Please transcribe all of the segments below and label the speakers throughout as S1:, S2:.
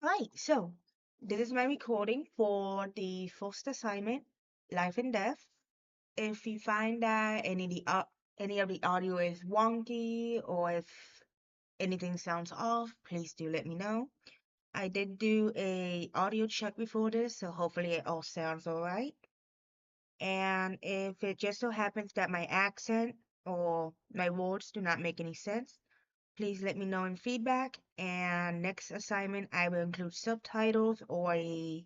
S1: Right, so this is my recording for the first assignment, Life and Death. If you find that any of the audio is wonky or if anything sounds off, please do let me know. I did do a audio check before this, so hopefully it all sounds all right. And if it just so happens that my accent or my words do not make any sense, please let me know in feedback. And next assignment, I will include subtitles or a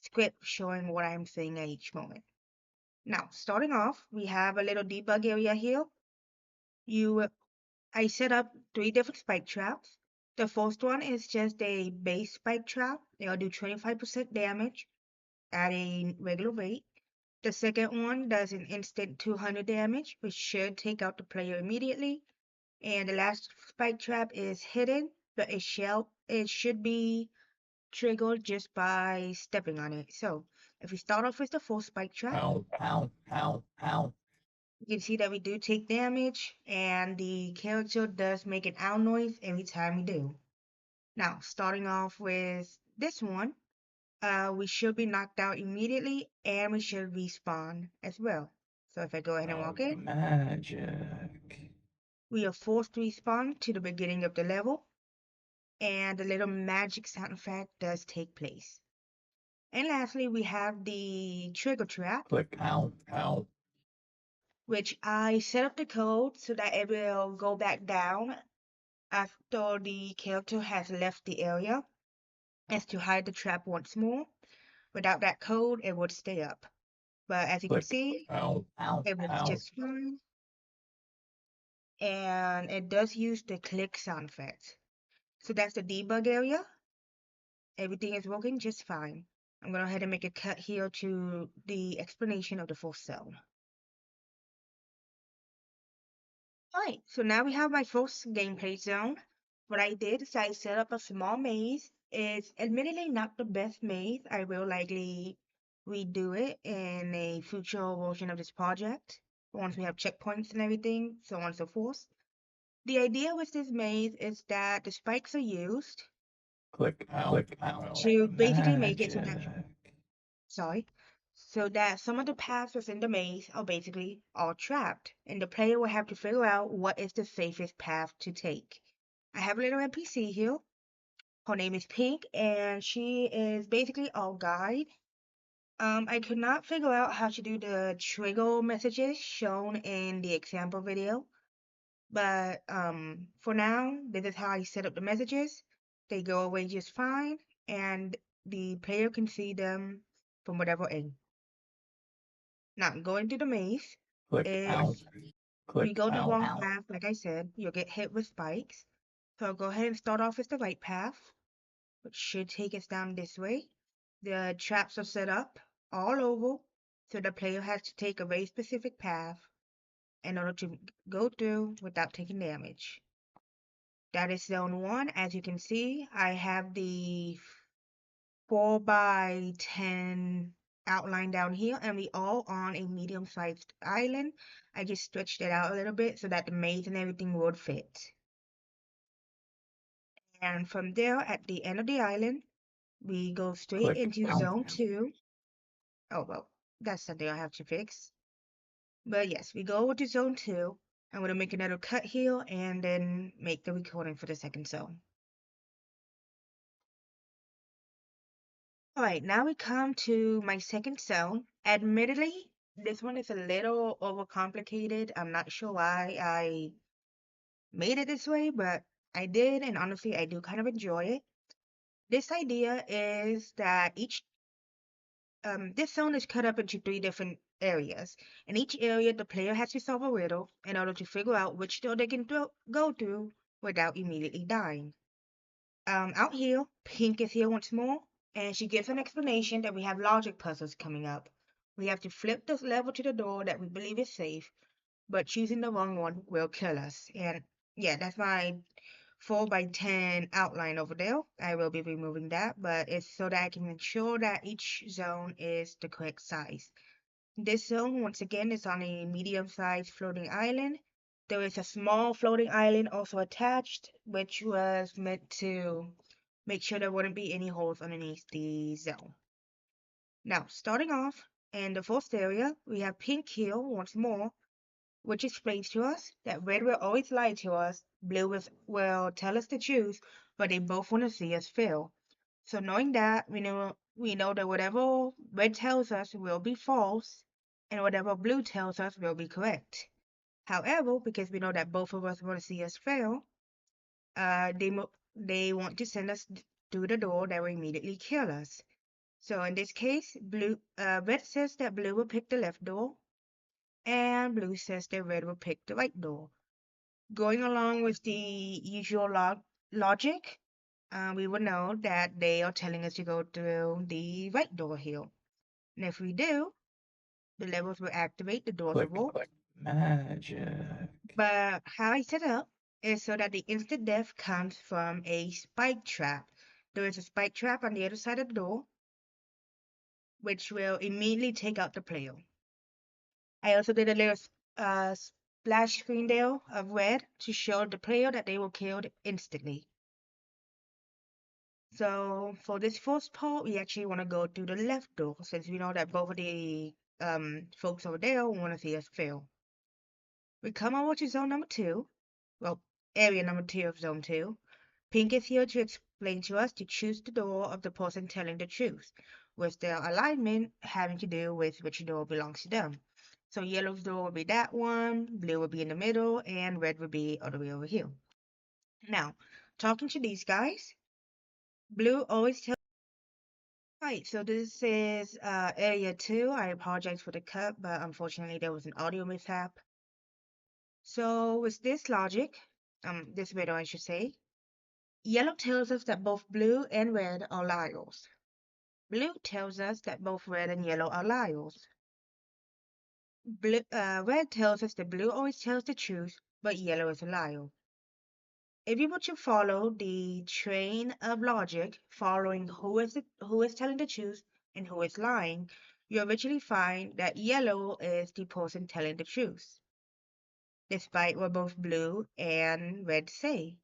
S1: script showing what I'm saying at each moment. Now, starting off, we have a little debug area here. I set up 3 different spike traps. The first one is just a base spike trap. It'll do 25% damage at a regular rate. The second one does an instant 200 damage, which should take out the player immediately. And the last spike trap is hidden, but it should be triggered just by stepping on it. So if we start off with the full spike trap,
S2: Ow, ow, ow, ow.
S1: you can see that we do take damage, and the character does make an owl noise every time we do. Now, starting off with this one, we should be knocked out immediately, and we should respawn as well. So if I go ahead and walk in,
S2: Magic.
S1: we are forced to respawn to the beginning of the level, and the little magic sound effect does take place. And lastly, we have the trigger trap,
S2: Click, ow, ow.
S1: which I set up the code so that it will go back down after the character has left the area, as to hide the trap once more. Without that code, it would stay up. But as you can
S2: Click,
S1: see,
S2: ow, ow,
S1: it works
S2: ow.
S1: just fine. And it does use the click sound effect. So that's the debug area. Everything is working just fine. I'm going to go ahead and make a cut here to the explanation of the full cell. Alright, so now we have my first gameplay zone. What I did is I set up a small maze. It's admittedly not the best maze. I will likely redo it in a future version of this project once we have checkpoints and everything, so on and so forth. The idea with this maze is that the spikes are used
S2: Click, ow, ow.
S1: to basically make it
S2: Magic.
S1: so that some of the paths within the maze are basically all trapped, and the player will have to figure out what is the safest path to take. I have a little NPC here. Her name is Pink, and she is basically our guide. I could not figure out how to do the trigger messages shown in the example video, but for now, this is how I set up the messages. They go away just fine, and the player can see them from whatever end. Now, going through the maze,
S2: Click, ow.
S1: if we
S2: Click,
S1: go the
S2: ow.
S1: wrong path, like I said, you'll get hit with spikes. So I'll go ahead and start off with the right path, which should take us down this way. The traps are set up all over, so the player has to take a very specific path in order to go through without taking damage. That is zone 1. As you can see, I have the 4 by 10 outline down here, and we all on a medium-sized island. I just stretched it out a little bit so that the maze and everything would fit. And from there, at the end of the island, we go straight
S2: Click,
S1: into
S2: ow.
S1: zone 2. Oh, well, that's something I have to fix. But yes, we go over to zone 2. I'm going to make another cut here and then make the recording for the second zone. Alright, now we come to my second zone. Admittedly, this one is a little overcomplicated. I'm not sure why I made it this way, but I did, and honestly, I do kind of enjoy it. This idea is that this zone is cut up into 3 different areas. In each area, the player has to solve a riddle in order to figure out which door they can go through without immediately dying. Out here, Pink is here once more, and she gives an explanation that we have logic puzzles coming up. We have to flip this lever to the door that we believe is safe, but choosing the wrong one will kill us. And yeah, that's my 4 by 10 outline over there. I will be removing that, but it's so that I can ensure that each zone is the correct size. This zone, once again, is on a medium-sized floating island. There is a small floating island also attached, which was meant to make sure there wouldn't be any holes underneath the zone. Now, starting off in the first area, we have pink here once more, which explains to us that red will always lie to us, blue will tell us the truth, but they both want to see us fail. So knowing that, we know that whatever red tells us will be false, and whatever blue tells us will be correct. However, because we know that both of us want to see us fail, they want to send us through the door that will immediately kill us. So in this case, red says that blue will pick the left door, and blue says that red will pick the right door. Going along with the usual logic, we would know that they are telling us to go through the right door here. And if we do, the levels will activate, the doors will
S2: Click,
S1: roll.
S2: click, magic.
S1: But how I set up is so that the instant death comes from a spike trap. There is a spike trap on the other side of the door, which will immediately take out the player. I also did a little splash screen there of red to show the player that they were killed instantly. So for this first part, we actually want to go through the left door since we know that both of the folks over there want to see us fail. We come over to zone number 2, well, area number 2 of zone 2. Pink is here to explain to us to choose the door of the person telling the truth, with their alignment having to do with which door belongs to them. So yellow's door will be that one, blue will be in the middle, and red will be all the way over here. Now, talking to these guys, blue always tells. Right, so this is area 2. I apologize for the cut, but unfortunately there was an audio mishap. So with this logic, this riddle I should say, yellow tells us that both blue and red are liars. Blue tells us that both red and yellow are liars. Red tells us that blue always tells the truth, but yellow is a liar. If you were to follow the train of logic, following who is telling the truth and who is lying, you eventually find that yellow is the person telling the truth, despite what both blue and red say.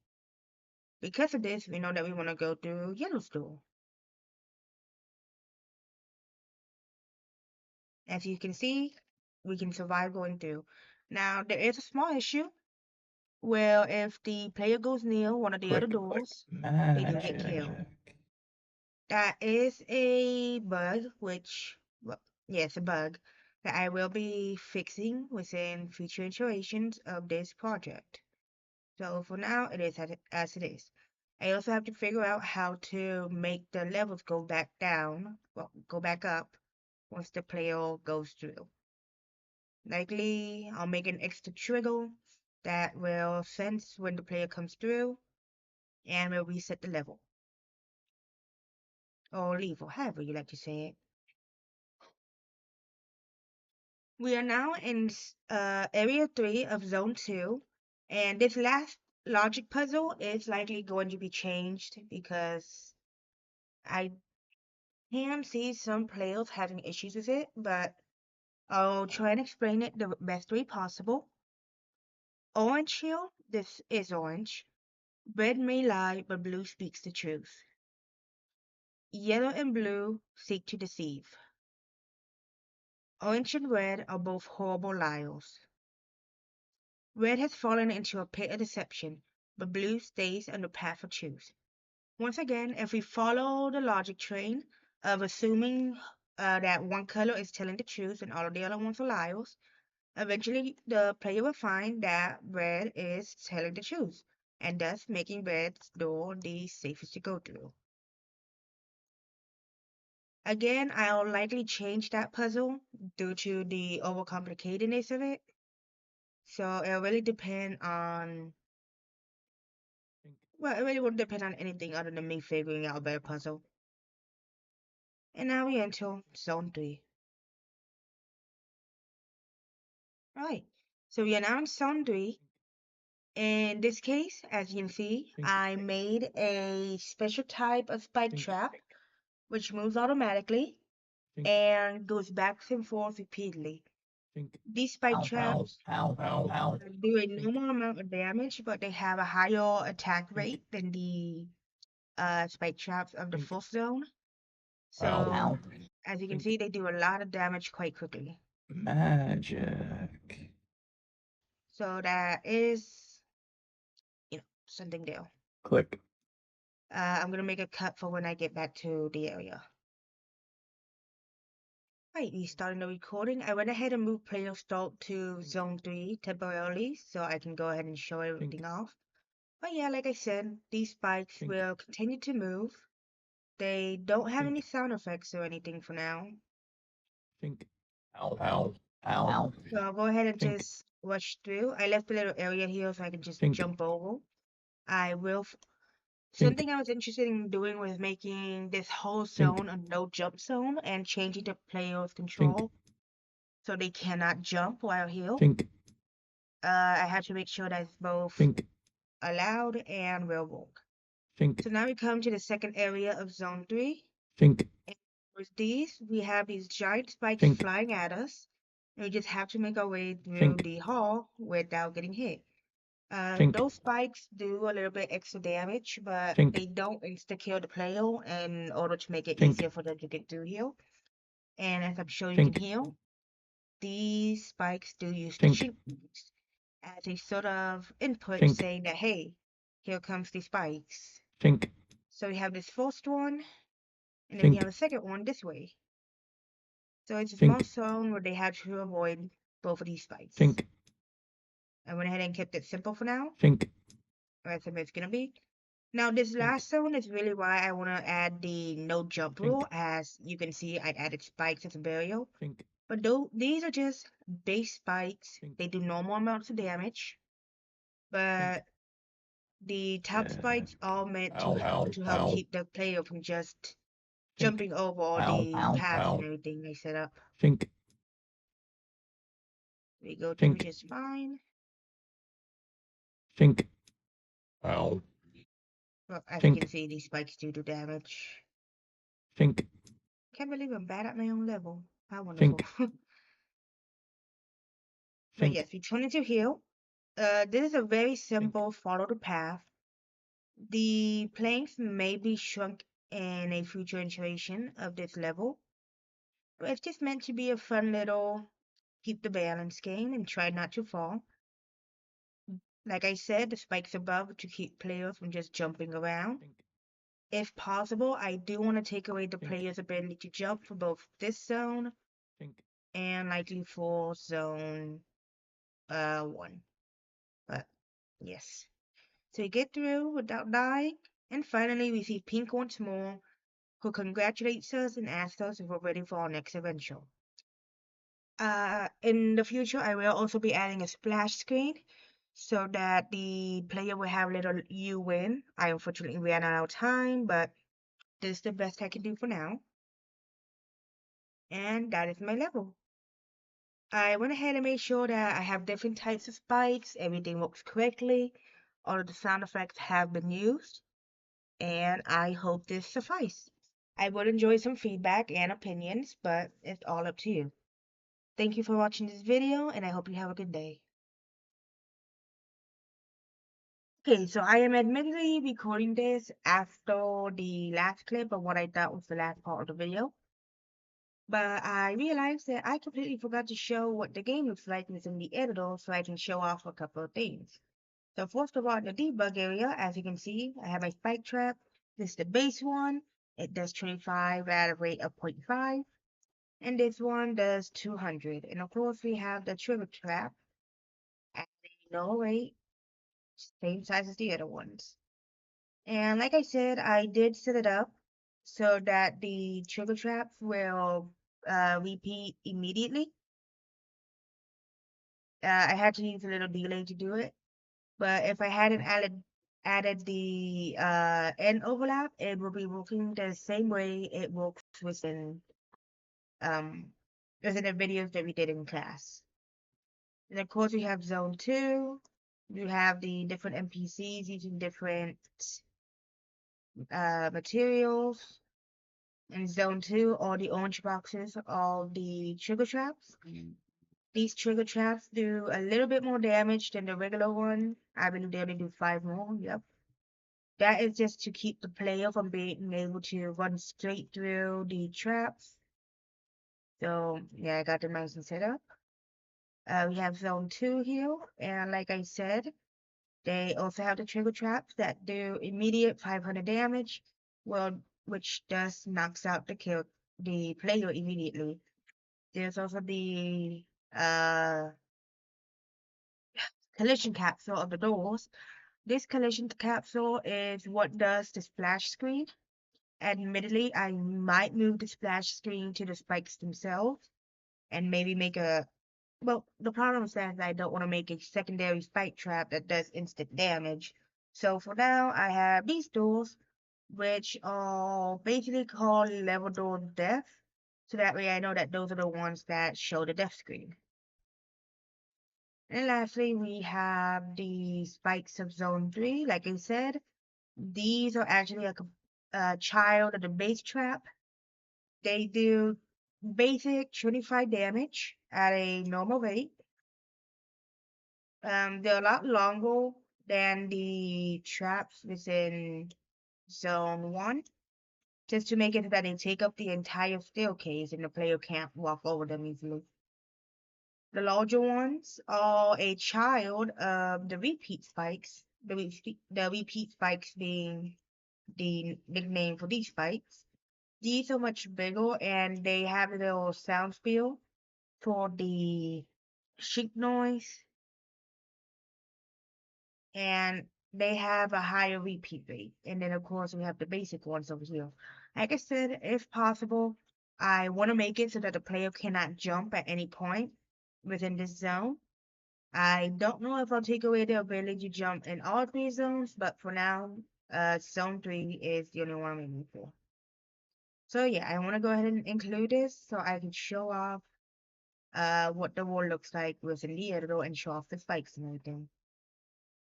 S1: Because of this, we know that we want to go through yellow's door. As you can see, we can survive going through. Now, there is a small issue where if the player goes near one of the other
S2: Click, click,
S1: doors, they do get killed.
S2: magic.
S1: That is a bug, well, yeah, it's a bug that I will be fixing within future iterations of this project. So for now, it is as it is. I also have to figure out how to make the levels go back down, well, go back up once the player goes through. Likely, I'll make an extra trigger that will sense when the player comes through and will reset the level. Or leave, or however you like to say it. We are now in area 3 of zone 2, and this last logic puzzle is likely going to be changed because I can see some players having issues with it, but I'll try and explain it the best way possible. Orange here, this is orange. Red may lie, but blue speaks the truth. Yellow and blue seek to deceive. Orange and red are both horrible liars. Red has fallen into a pit of deception, but blue stays on the path of truth. Once again, if we follow the logic train of assuming that one color is telling the truth and all of the other ones are liars, eventually the player will find that red is telling the truth, and thus making red's door the safest to go through. Again, I'll likely change that puzzle due to the overcomplicatedness of it. So it'll really depend on, well, it really won't depend on anything other than me figuring out a better puzzle. And now we enter zone 3. Right. So we are now in zone 3. In this case, as you can see, I made a special type of spike trap which moves automatically and goes back and forth repeatedly. These spike traps do a normal amount of damage, but they have a higher attack rate than the spike traps of the
S2: Think.
S1: fourth zone. So
S2: Ow.
S1: as you can
S2: Think.
S1: see, they do a lot of damage quite quickly.
S2: Magic.
S1: So that is, something there.
S2: Click.
S1: I'm gonna make a cut for when I get back to the area. Right, we starting the recording. I went ahead and moved player start to zone 3 temporarily so I can go ahead and show everything off. But yeah, like I said, these spikes
S2: Think.
S1: will continue to move. They don't have
S2: Think.
S1: any sound effects or anything for now.
S2: Think. Ow. Ow.
S1: So I'll go ahead and
S2: Think.
S1: just rush through. I left a little area here so I can just
S2: Think.
S1: jump over. I will.
S2: Think.
S1: Something I was interested in doing was making this whole
S2: Think.
S1: zone a no jump zone and changing the player's
S2: Think.
S1: control so they cannot jump while healed.
S2: Think.
S1: I had to make sure that's both
S2: Think.
S1: allowed and will work.
S2: Think.
S1: So now we come to the second area of zone 3.
S2: Think.
S1: And with these, we have these giant spikes
S2: Think.
S1: flying at us. And we just have to make our way through
S2: Think.
S1: the hall without getting hit.
S2: Think.
S1: Those spikes do a little bit extra damage, but
S2: Think.
S1: they don't insta-kill the player in order to make it
S2: Think.
S1: easier for them to get through here. And as I'm sure you
S2: Think.
S1: can hear, these spikes do use the
S2: Think.
S1: shinks as a sort of input
S2: Think.
S1: saying that, hey, here comes the spikes.
S2: Think.
S1: So we have this first one, and then we
S2: Think.
S1: have a second one this way. So it's a
S2: Think.
S1: small zone where they had to avoid both of these spikes.
S2: Think.
S1: I went ahead and kept it simple for now.
S2: Think.
S1: That's what it's gonna be. Now this
S2: Think.
S1: last zone is really why I want to add the no jump
S2: Think.
S1: rule. As you can see, I added spikes as a burial.
S2: Think.
S1: But though these are just base spikes,
S2: Think.
S1: they do normal amounts of damage. But the top spikes are meant to help keep the player from just jumping over all the paths and everything they set up.
S2: Think.
S1: We go through just fine.
S2: Think. Ow.
S1: Well, as you can see, these spikes do damage.
S2: Think.
S1: Can't believe I'm bad at my own level. How wonderful. But yes, we turn into heal. This is a very simple follow the path. The planks may be shrunk in a future iteration of this level, but it's just meant to be a fun little keep the balance game and try not to fall. Like I said, the spikes above to keep players from just jumping around. If possible, I do want to take away the player's ability to jump for both this zone and likely for zone 1. But yes. So we get through without dying, and finally we see Pink once more, who congratulates us and asks us if we're ready for our next adventure. In the future, I will also be adding a splash screen so that the player will have a little "you win." I unfortunately ran out of time, but this is the best I can do for now. And that is my level. I went ahead and made sure that I have different types of spikes, everything works correctly, all of the sound effects have been used, and I hope this suffices. I would enjoy some feedback and opinions, but it's all up to you. Thank you for watching this video, and I hope you have a good day. Okay, so I am admittedly recording this after the last clip of what I thought was the last part of the video. But I realized that I completely forgot to show what the game looks like within the editor so I can show off a couple of things. So first of all, in the debug area, as you can see, I have my spike trap. This is the base one. It does 25 at a rate of 0.5. And this one does 200. And of course, we have the trigger trap at a low rate, same size as the other ones. And like I said, I did set it up so that the trigger traps will repeat immediately. I had to use a little delay to do it, but if I hadn't added the end overlap, it will be working the same way it works um within the videos that we did in class. And of course, we have zone 2. You have the different NPCs using different materials. In zone 2, all the orange boxes are the trigger traps. These trigger traps do a little bit more damage than the regular one. I believe they only do 5 more. Yep. That is just to keep the player from being able to run straight through the traps. So yeah, I got them nice and set up. We have zone 2 here, and like I said, they also have the trigger traps that do immediate 500 damage, well, which just knocks out the player immediately. There's also the uh, collision capsule of the doors. This collision capsule is what does the splash screen. Admittedly, I might move the splash screen to the spikes themselves and maybe make a. Well, the problem is that I don't want to make a secondary spike trap that does instant damage. So for now, I have these doors, which are basically called level door death. So that way I know that those are the ones that show the death screen. And lastly, we have the spikes of zone 3. Like I said, these are actually a child of the base trap. They do basic 25 damage at a normal rate. They're a lot longer than the traps within zone 1, just to make it so that they take up the entire staircase and the player can't walk over them easily. The larger ones are a child of the repeat spikes, the repeat spikes being the nickname for these spikes. These are much bigger and they have a little sound spiel for the sheep noise, and they have a higher repeat rate. And then, of course, we have the basic ones over here. Like I said, if possible, I want to make it so that the player cannot jump at any point within this zone. I don't know if I'll take away the ability to jump in all 3 zones, but for now, zone 3 is the only one I'm aiming for. So yeah, I want to go ahead and include this so I can show off what the wall looks like within the editor and show off the spikes and everything.